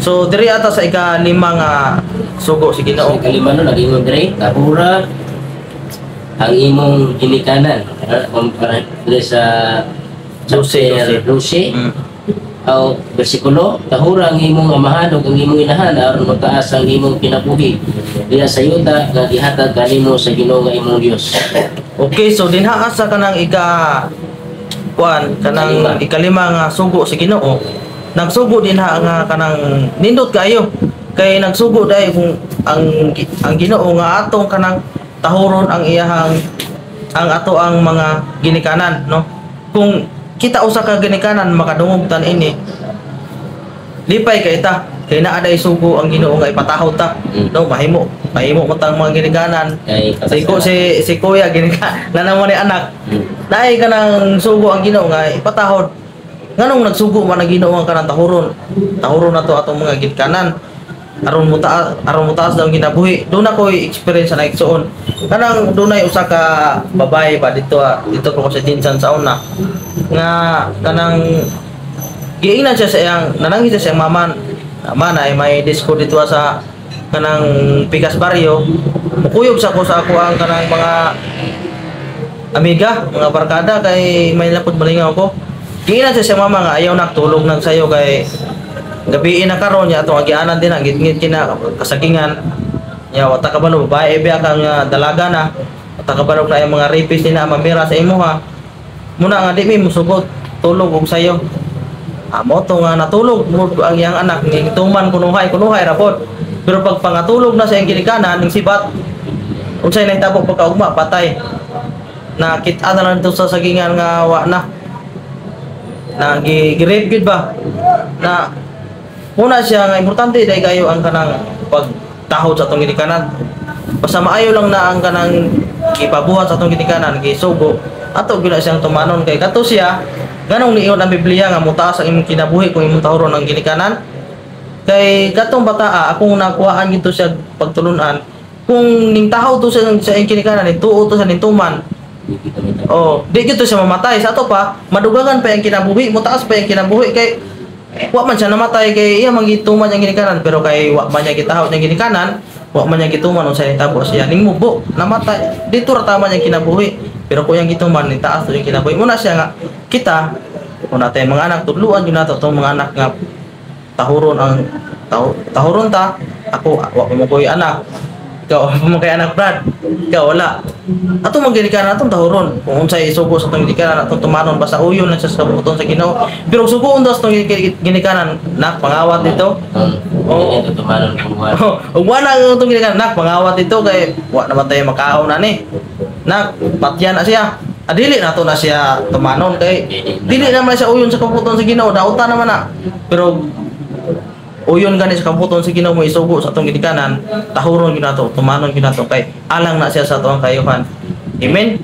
So diri ata sa ika-5 nga sugo si Ginoo. Sa kalima no, nag-ingon dire, tahura ang imong ginikanan. Kumpara sa chapter 12, Mm. o bersikulo, tahura ang imong amahan ug ang imong inahan aron magtaas ang imong kinabuhi diha sa yuta nga gihatag kanimo sa Ginoo nga imong Dios. Okay, so dinha asa kanang kanang ika-5 nga sugo si Ginoo. Nagsugo dinha nga kanang nindot kayo. Kay nagsugo dai kung ang Ginoo nga atong kanang tahuron ang iyahang ang ato ang mga ginikanan, no? Kung kita usa ka ginikanan makadungog tan ini, lipay kay ta kay naa day sugo ang Ginoo nga ipatahod ta, no? Mahimo mo tang mga ginikanan. Si kuya ginika nanamo ni anak. Naay kanang sugo ang Ginoo nga ipatahod. Nganong nagsugo man ang Ginoo nga kanang tahuron na to atong mga ginikanan aron mo taas daw ang kinabuhi. Doon ako experience na igsuon kanang dunay usa ka babae ba dito ko sa Jinsan sa una nga kanang giingnan siya sa iyang nanangis siya sa iyang mama na ay may disco dito sa kanang Pikas Barrio. Mukuyog sa ako ang kanang mga amiga, mga barkada kay may lapod malingaw ko. Giingnan siya sa mama nga ayaw nakatulog nang sayo kay gabi na karon ya atong agianan din ang gitngit kina kasagingan. Ya wata ka balo babae biya kang dalaga na. Wata ka balo na yung mga rapist nila mamira sa imo ha. Muna nga di mi musugot tulog og sayo. Amo to nga natulog mo ang iyang anak ning tuman kunuhay rapod. Pero pag pangatulog na sa iyang ginikanan ning sibat unsay nahitabo pagkaugma patay. Nakita na lang to sa sagingan nga wa na. Gi-rape gid ba na una siya nga importante dahil kayo ang kanang pagtahod sa atong ginikanan. Basta maayo lang na ang kanang ipabuhat sa atong ginikanan gisugo ato gila siyang tumanon kay kato siya ganong niingon ang Biblia nga mutaas ang imong kinabuhi kung imong tahuron ang ginikanan. Kay katong bataa akong nakuhaan gito siya pagtulunan kung ning tahaw to sa iyang ginikanan tuo to sa nintuman. Di gito siya mamatay sa ato pa madugangan pa ang kinabuhi mutaas pa ang kinabuhi kay wa man siya namatay kay iya mangituman ang ginikanan pero kay wa man niya gitahod ang ginikanan wa man niya gituman unsay nitabo siya ning mubo namatay dito ra tama niya kinabuhi pero kung yang gituman ni taas to yung kinabuhi muna siya nga kita kung natay mga anak tudluan yun nato tong mga anak nga tahuron ta ako wa ko mo koy anak ikaw mo kay anak Brad ikaw wala ato magginikanan atong tahuron kung unsay isugo sa atong ginikanan atong tumanon basta uyon lang sa buton sa Ginoo pero sugo undas tong ginikanan nak pangawat dito Ito tumanon kung ug wala atong ginikanan nak pangawat dito kay wa naman tayo makaon na ni nak patyan na siya adili nato na siya tumanon kay dili naman siya uyon sa kabuton sa Ginoo dauta naman na pero uyon gani sa kabuton sa Ginoo mo isugo sa atong ginikanan tahuron gyud nato tumanon gyud nato kay alang na siya sa atong kayuhan. Amen.